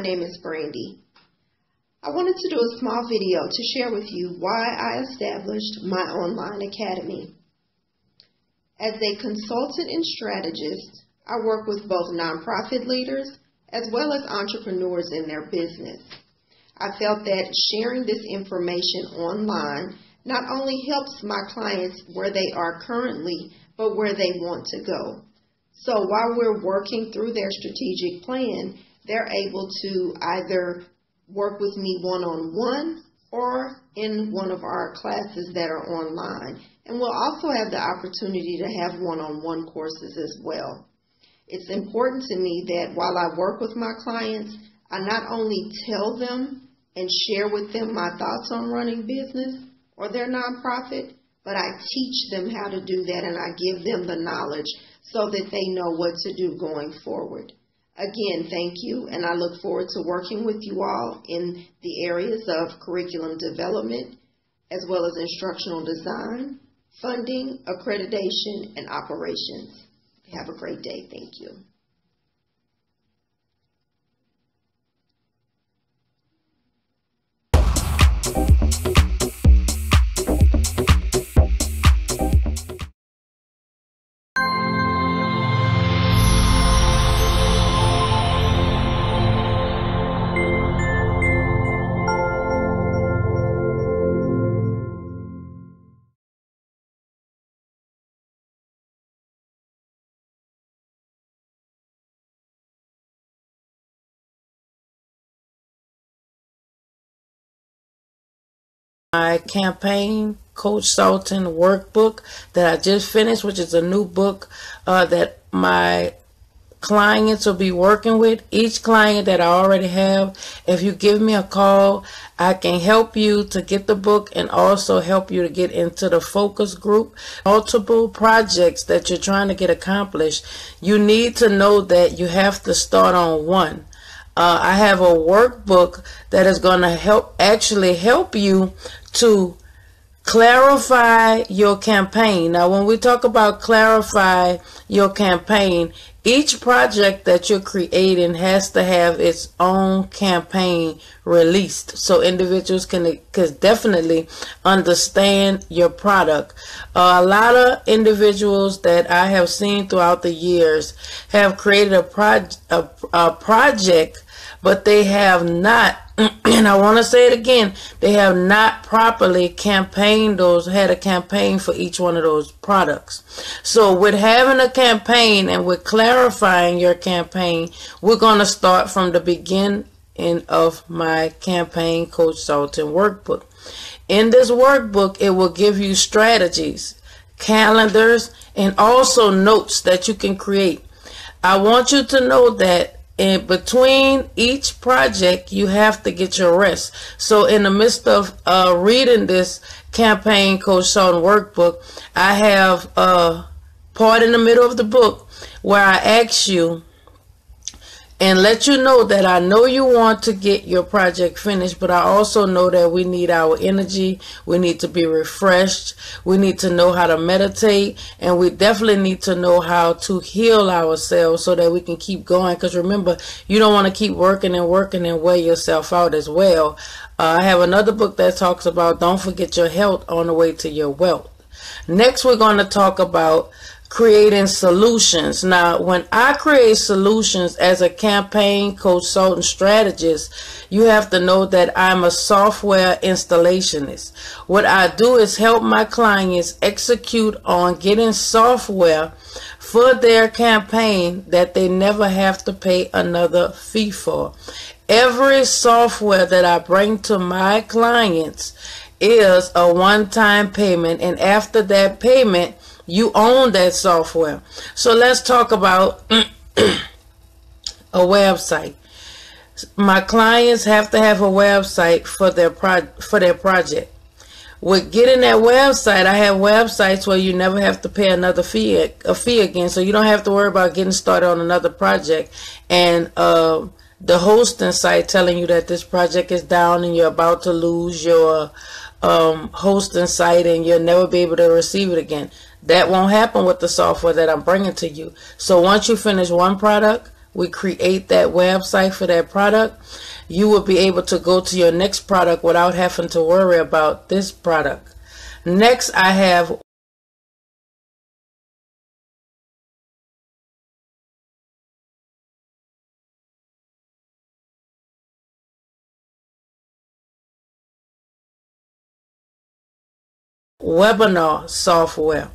name is Brandy. I wanted to do a small video to share with you why I established my online academy. As a consultant and strategist, I work with both nonprofit leaders as well as entrepreneurs in their business. I felt that sharing this information online not only helps my clients where they are currently, but where they want to go. So while we're working through their strategic plan, they're able to either work with me one-on-one or in one of our classes that are online. And we'll also have the opportunity to have one-on-one courses as well. It's important to me that while I work with my clients, I not only tell them and share with them my thoughts on running business or their nonprofit, but I teach them how to do that and I give them the knowledge so that they know what to do going forward. Again, thank you, and I look forward to working with you all in the areas of curriculum development, as well as instructional design, funding, accreditation, and operations. Have a great day. Thank you. My campaign Coacoachsulting workbook that I just finished, which is a new book that my clients will be working with. Each client that I already have, if you give me a call, I can help you to get the book and also help you to get into the focus group. Multiple projects that you're trying to get accomplished, you need to know that you have to start on one. I have a workbook that is going to help you to clarify your campaign. Now, when we talk about clarify your campaign, each project that you're creating has to have its own campaign released so individuals can definitely understand your product. A lot of individuals that I have seen throughout the years have created a project, but they have not, and I want to say it again, they have not properly had a campaign for each one of those products. So with having a campaign and with clarifying your campaign, we're going to start from the beginning of my campaign Coacoachsulting workbook. In this workbook, it will give you strategies, calendars, and also notes that you can create. I want you to know that in between each project, you have to get your rest. So in the midst of reading this campaign Coacoachsulting workbook, I have a part in the middle of the book where I ask you and let you know that I know you want to get your project finished, but I also know that we need our energy. We need to be refreshed. We need to know how to meditate, and we definitely need to know how to heal ourselves so that we can keep going. Because remember, you don't want to keep working and working and wear yourself out as well. I have another book that talks about don't forget your health on the way to your wealth. Next, we're going to talk about creating solutions. Now, when I create solutions as a campaign consultant strategist, you have to know that I'm a software installationist. What I do is help my clients execute on getting software for their campaign that they never have to pay another fee for. Every software that I bring to my clients is a one-time payment, and after that payment, you own that software. So let's talk about a website. My clients have to have a website for their project. With getting that website, I have websites where you never have to pay another fee again, so you don't have to worry about getting started on another project and the hosting site telling you that this project is down and you're about to lose your hosting site and you'll never be able to receive it again. That won't happen with the software that I'm bringing to you. So once you finish one product, we create that website for that product, you will be able to go to your next product without having to worry about this product. Next, I have webinar software.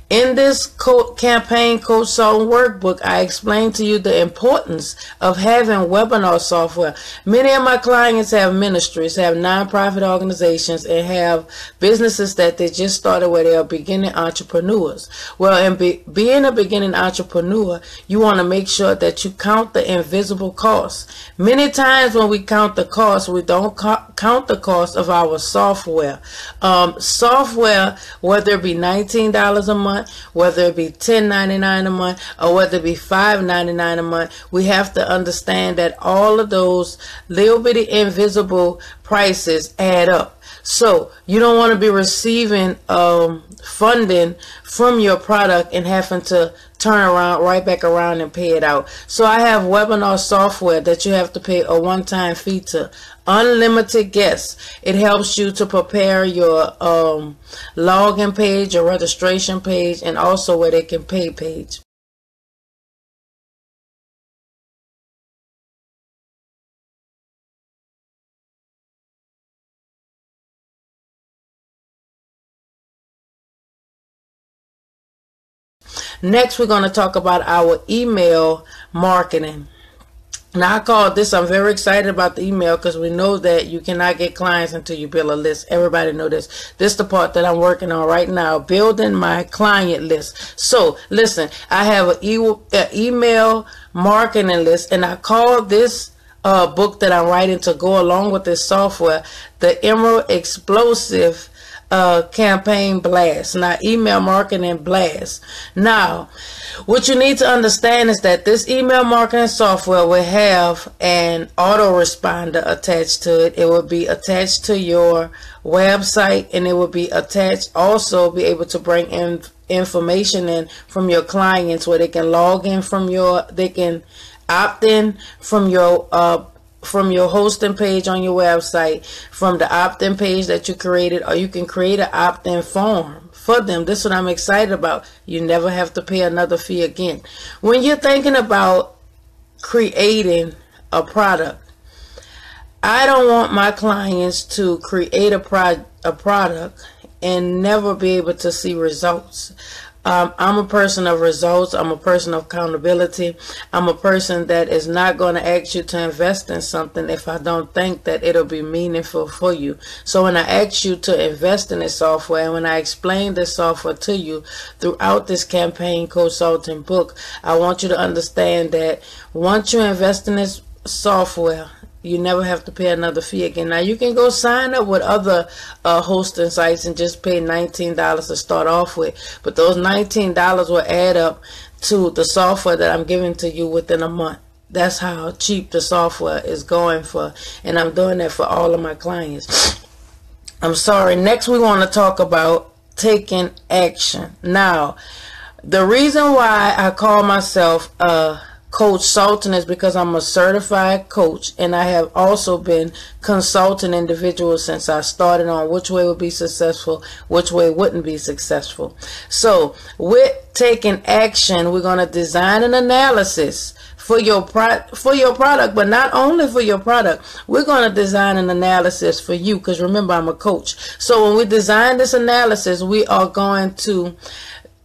In this campaign Coacoachsulting workbook, I explain to you the importance of having webinar software. Many of my clients have ministries, have nonprofit organizations, and have businesses that they just started where they are beginning entrepreneurs. Well, in being a beginning entrepreneur, you want to make sure that you count the invisible costs. Many times when we count the costs, we don't count the cost of our software. Software, whether it be $19 a month, whether it be $10.99 a month, or whether it be $5.99 a month, we have to understand that all of those little bitty invisible prices add up. So you don't want to be receiving funding from your product and having to turn around right back around and pay it out. So I have webinar software that you have to pay a one-time fee to. Unlimited guests. It helps you to prepare your login page, your registration page, and also where they can pay page. Next, we're going to talk about our email marketing. Now, I call this, I'm very excited about the email because we know that you cannot get clients until you build a list. Everybody know this. This is the part that I'm working on right now, building my client list. So, listen, I have an email marketing list, and I call this book that I'm writing to go along with this software, the Emerald Explosive Campaign Blast. Now, email marketing blast. Now, what you need to understand is that this email marketing software will have an autoresponder attached to it. It will be attached to your website, and it will be attached, also be able to bring in information in from your clients where they can log in from they can opt in from your hosting page on your website, from the opt-in page that you created, or you can create an opt-in form for them. This is what I'm excited about. You never have to pay another fee again. When you're thinking about creating a product, I don't want my clients to create a product and never be able to see results. I'm a person of results. I'm a person of accountability. I'm a person that is not going to ask you to invest in something if I don't think that it'll be meaningful for you. So when I ask you to invest in this software, and when I explain this software to you throughout this campaign Coacoachsulting book, I want you to understand that once you invest in this software, you never have to pay another fee again. Now, you can go sign up with other hosting sites and just pay $19 to start off with. But those $19 will add up to the software that I'm giving to you within a month. That's how cheap the software is going for. And I'm doing that for all of my clients. I'm sorry. Next, we want to talk about taking action. Now, the reason why I call myself Coacoachsulting is because I'm a certified coach, and I have also been consulting individuals since I started on which way would be successful, which way wouldn't be successful. So with taking action, we're going to design an analysis for your product, but not only for your product. We're going to design an analysis for you, because remember, I'm a coach. So when we design this analysis, we are going to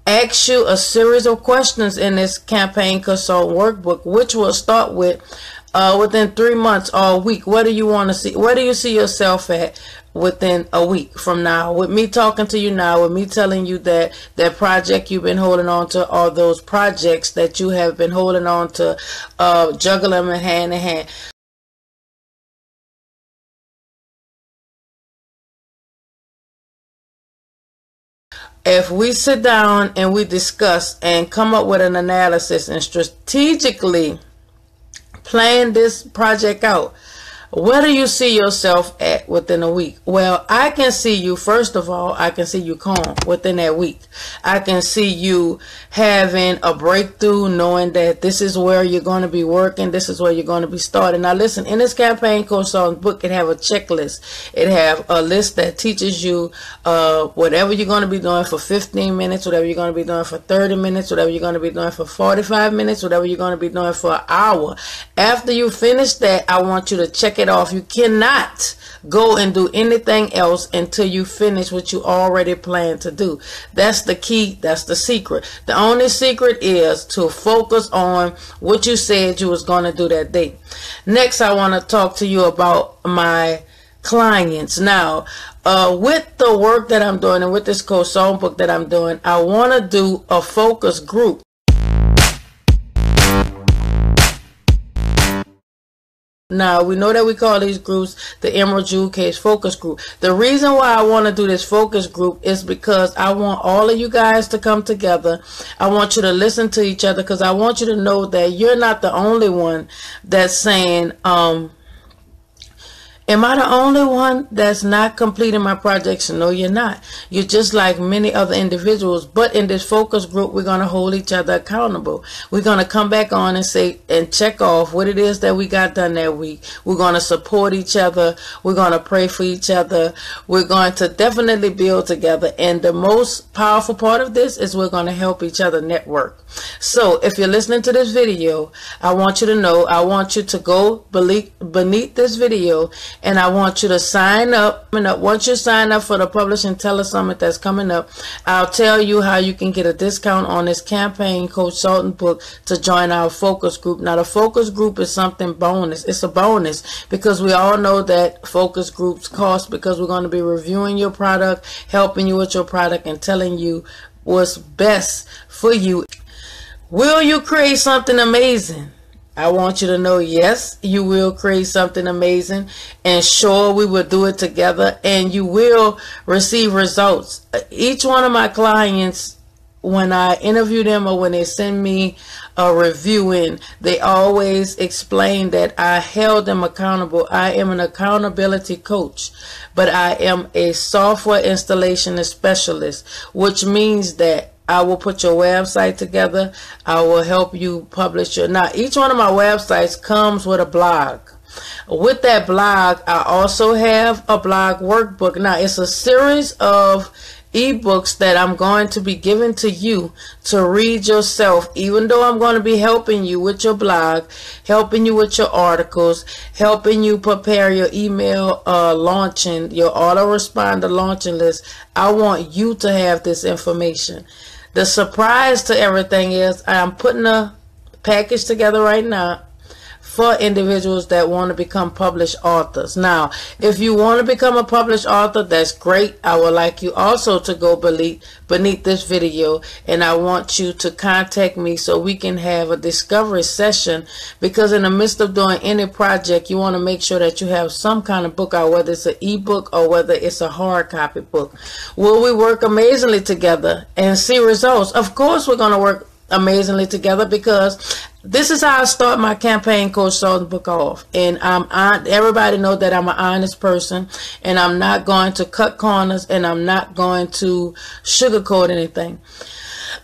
ask you a series of questions in this campaign Coacoachsulting workbook, which will start with within 3 months or a week. What do you want to see? Where do you see yourself at within a week from now? With me talking to you now, with me telling you that that project you've been holding on to, or those projects that you have been holding on to, juggle them hand in hand. If we sit down and we discuss and come up with an analysis and strategically plan this project out, Where do you see yourself at within a week? Well, I can see you, first of all, I can see you calm within that week. I can see you having a breakthrough, knowing that this is where you're going to be working, this is where you're going to be starting. Now listen, in this campaign consulting book, it have a checklist. It have a list that teaches you whatever you're going to be doing for 15 minutes, whatever you're going to be doing for 30 minutes, whatever you're going to be doing for 45 minutes, whatever you're going to be doing for an hour. After you finish that, I want you to check it off. You cannot go and do anything else until you finish what you already planned to do. That's the key. That's the secret. The only secret is to focus on what you said you was going to do that day. Next, I want to talk to you about my clients. Now, with the work that I'm doing and with this consulting book that I'm doing, I want to do a focus group. Now, we know that we call these groups the Emerald Jewel Case Focus Group. The reason why I want to do this focus group is because I want all of you guys to come together. I want you to listen to each other, because I want you to know that you're not the only one that's saying, am I the only one that's not completing my projects? No, you're not. You're just like many other individuals. But in this focus group, we're going to hold each other accountable. We're going to come back on and say and check off what it is that we got done that week. We're going to support each other. We're going to pray for each other. We're going to definitely build together. And the most powerful part of this is we're going to help each other network. So if you're listening to this video, I want you to know, I want you to go beneath this video, and I want you to sign up. Once you sign up for the Publish and Tell Us Summit that's coming up, I'll tell you how you can get a discount on this campaign consultant book to join our focus group. Now, the focus group is something bonus. It's a bonus because we all know that focus groups cost, because we're going to be reviewing your product, helping you with your product, and telling you what's best for you. Will you create something amazing? I want you to know, yes, you will create something amazing, and sure, we will do it together, and you will receive results. Each one of my clients, when I interview them or when they send me a review in, they always explain that I held them accountable. I am an accountability coach, but I am a software installation specialist, which means that I will put your website together. I will help you publish your. Now, each one of my websites comes with a blog. With that blog, I also have a blog workbook. Now, it's a series of ebooks that I'm going to be giving to you to read yourself, even though I'm going to be helping you with your blog, helping you with your articles, helping you prepare your email launching, your autoresponder launching list. I want you to have this information. The surprise to everything is I'm putting a package together right now for individuals that want to become published authors. Now, if you want to become a published author, that's great. I would like you also to go beneath this video, and I want you to contact me so we can have a discovery session, because in the midst of doing any project, you want to make sure that you have some kind of book out, whether it's an ebook or whether it's a hard copy book. Will we work amazingly together and see results? Of course, we're going to work amazingly together, because this is how I start my campaign consulting book off. And everybody know that I'm an honest person, and I'm not going to cut corners, and I'm not going to sugarcoat anything.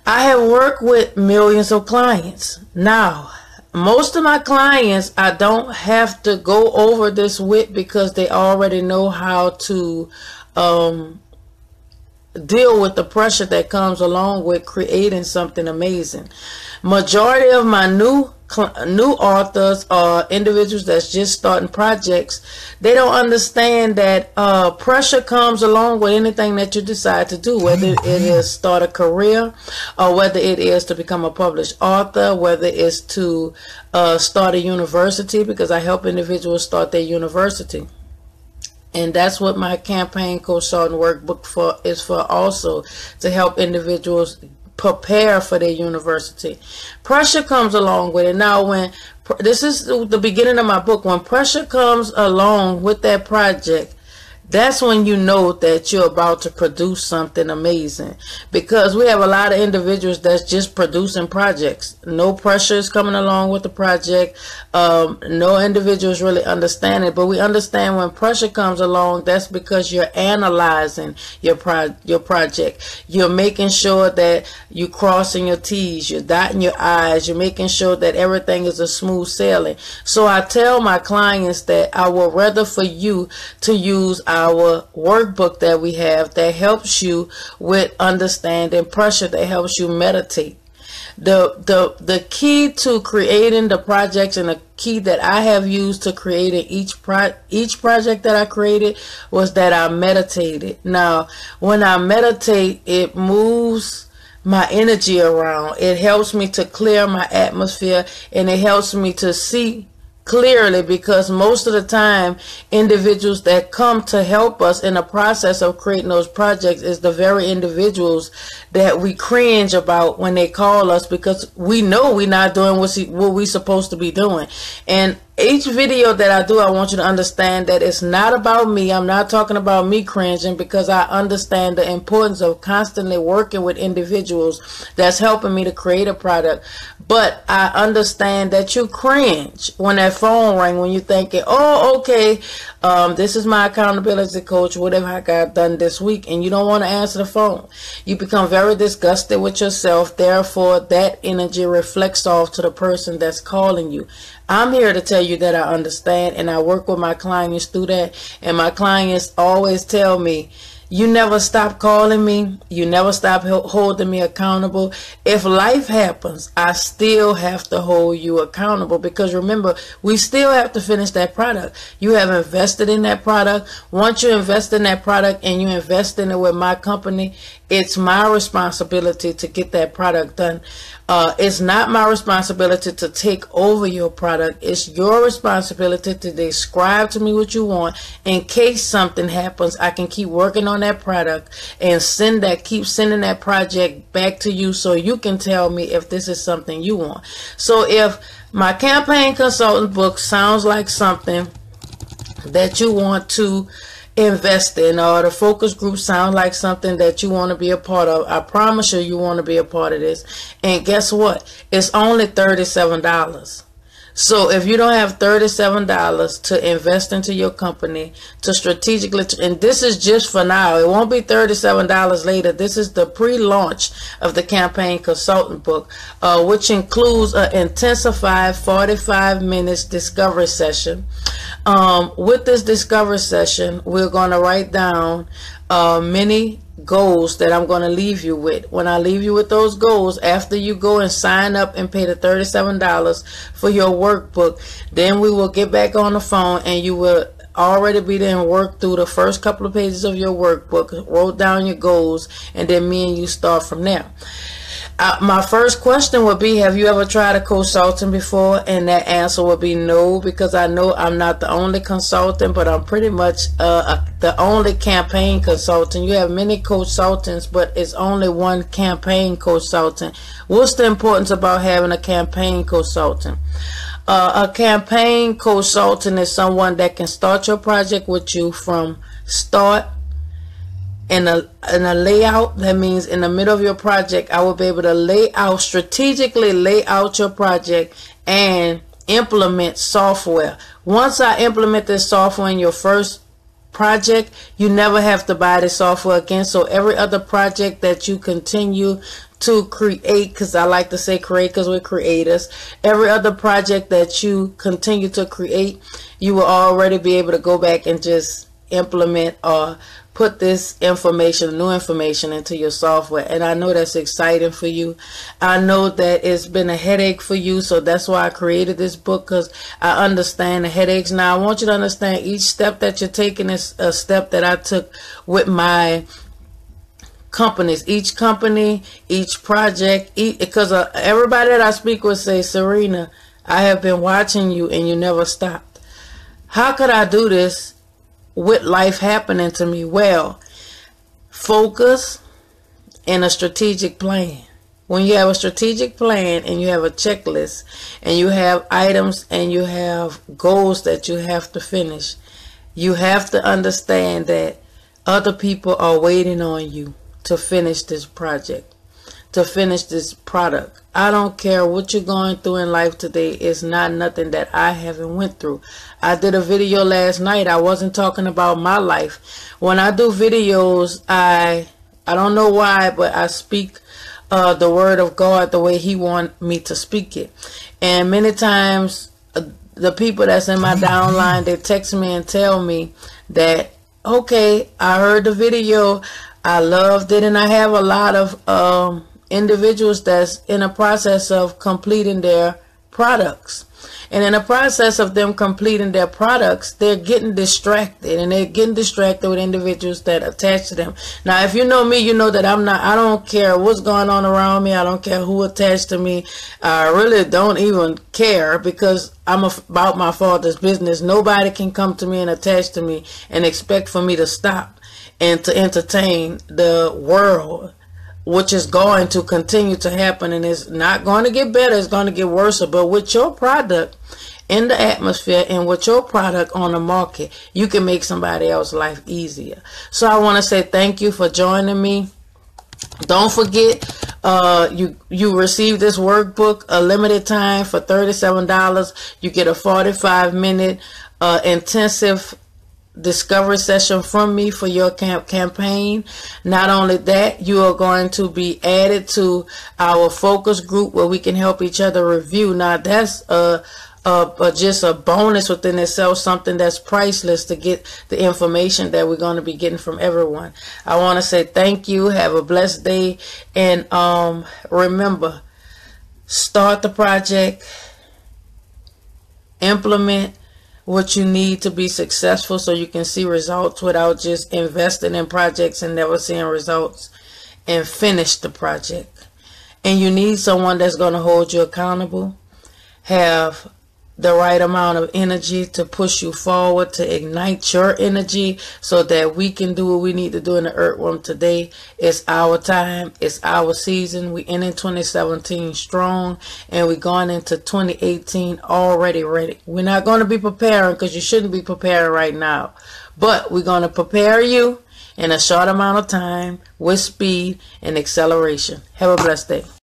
I have worked with millions of clients. Now, most of my clients, I don't have to go over this with, because they already know how to deal with the pressure that comes along with creating something amazing. Majority of my new authors are individuals that's just starting projects. They don't understand that pressure comes along with anything that you decide to do, whether it is start a career, or whether it is to become a published author, whether it's to start a university, because I help individuals start their university. And that's what my campaign consulting workbook is for, also to help individuals prepare for their university. Pressure comes along with it. Now, when this is the beginning of my book, when pressure comes along with that project, that's when you know that you're about to produce something amazing. Because we have a lot of individuals that's just producing projects. No pressure is coming along with the project. No individuals really understand it. But we understand when pressure comes along, that's because you're analyzing your project. You're making sure that you're crossing your T's, you're dotting your I's, you're making sure that everything is a smooth sailing. So I tell my clients that I would rather for you to use our workbook that we have that helps you with understanding pressure, that helps you meditate. The key to creating the projects, and the key that I have used to creating each project that I created, was that I meditated. Now, when I meditate, it moves my energy around. It helps me to clear my atmosphere, and it helps me to see clearly, because most of the time individuals that come to help us in the process of creating those projects is the very individuals that we cringe about when they call us, because we know we're not doing what we're supposed to be doing. And each video that I do, I want you to understand that it's not about me. I'm not talking about me cringing, because I understand the importance of constantly working with individuals that's helping me to create a product. But I understand that you cringe when that phone rang, when you're thinking, oh, okay, this is my accountability coach, whatever I got done this week, and you don't want to answer the phone. You become very disgusted with yourself. Therefore, that energy reflects off to the person that's calling you. I'm here to tell you that I understand, and I work with my clients through that. And my clients always tell me, you never stop calling me. You never stop holding me accountable. If life happens, I still have to hold you accountable, because remember, we still have to finish that product. You have invested in that product. Once you invest in that product and you invest in it with my company, it's my responsibility to get that product done. It's not my responsibility to take over your product. It's your responsibility to describe to me what you want. In case something happens, I can keep working on that product and keep sending that project back to you, so you can tell me if this is something you want. So if my campaign consultant book sounds like something that you want to invest in, or the focus group sound like something that you want to be a part of, I promise you, you want to be a part of this. And guess what? It's only $37. So if you don't have $37 to invest into your company, to strategically, and this is just for now, it won't be $37 later. This is the pre-launch of the campaign consultant book, which includes an intensified 45 minutes discovery session. With this discovery session, we're going to write down many goals that I'm going to leave you with. When I leave you with those goals, after you go and sign up and pay the $37 for your workbook, then we will get back on the phone, and you will already be there and work through the first couple of pages of your workbook, wrote down your goals, and then me and you start from there. My first question would be, have you ever tried a consultant before? And that answer would be no, because I know I'm not the only consultant, but I'm pretty much the only campaign consultant. You have many consultants, but it's only one campaign consultant. What's the importance about having a campaign consultant? A campaign consultant is someone that can start your project with you from start. In a layout, that means in the middle of your project, I will be able to strategically lay out your project and implement software. Once I implement this software in your first project, you never have to buy the software again. So every other project that you continue to create, because I like to say create because we're creators, every other project that you continue to create, you will already be able to go back and just implement or put this information, new information, into your software. And I know that's exciting for you. I know that it's been a headache for you, so that's why I created this book, because I understand the headaches. Now I want you to understand each step that you're taking is a step that I took with my companies. Each company, each project, because everybody that I speak with say, Serena, I have been watching you and you never stopped. How could I do this with life happening to me? Well, focus and a strategic plan. When you have a strategic plan and you have a checklist and you have items and you have goals that you have to finish, You have to understand that other people are waiting on you to finish this project, to finish this product. I don't care what you're going through in life today. It's not nothing that I haven't went through. I did a video last night. I wasn't talking about my life. When I do videos, I don't know why, but I speak the word of God the way He wants me to speak it. And many times the people that's in my downline, they text me and tell me that, okay, I heard the video, I loved it, and I have a lot of individuals that's in a process of completing their products. And in the process of them completing their products, they're getting distracted, and they're getting distracted with individuals that attach to them. Now, if you know me, you know that I don't care what's going on around me. I don't care who attached to me. I really don't even care, because I'm about my Father's business. Nobody can come to me and attach to me and expect for me to stop and to entertain the world, which is going to continue to happen, and it's not going to get better. It's going to get worse. But with your product in the atmosphere and with your product on the market, you can make somebody else's life easier. So I want to say thank you for joining me. Don't forget, you receive this workbook, a limited time for $37. You get a 45-minute intensive discovery session from me for your campaign. Not only that, you are going to be added to our focus group where we can help each other review. Now, that's just a bonus within itself, something that's priceless, to get the information that we're going to be getting from everyone. I want to say thank you. Have a blessed day. And remember, start the project, implement what you need to be successful so you can see results without just investing in projects and never seeing results, and finish the project. And you need someone that's going to hold you accountable, have the right amount of energy to push you forward, to ignite your energy so that we can do what we need to do in the earthworm today. It's our time. It's our season. We ended 2017 strong, and we're going into 2018 already ready. We're not going to be preparing, because you shouldn't be preparing right now, but we're going to prepare you in a short amount of time with speed and acceleration. Have a blessed day.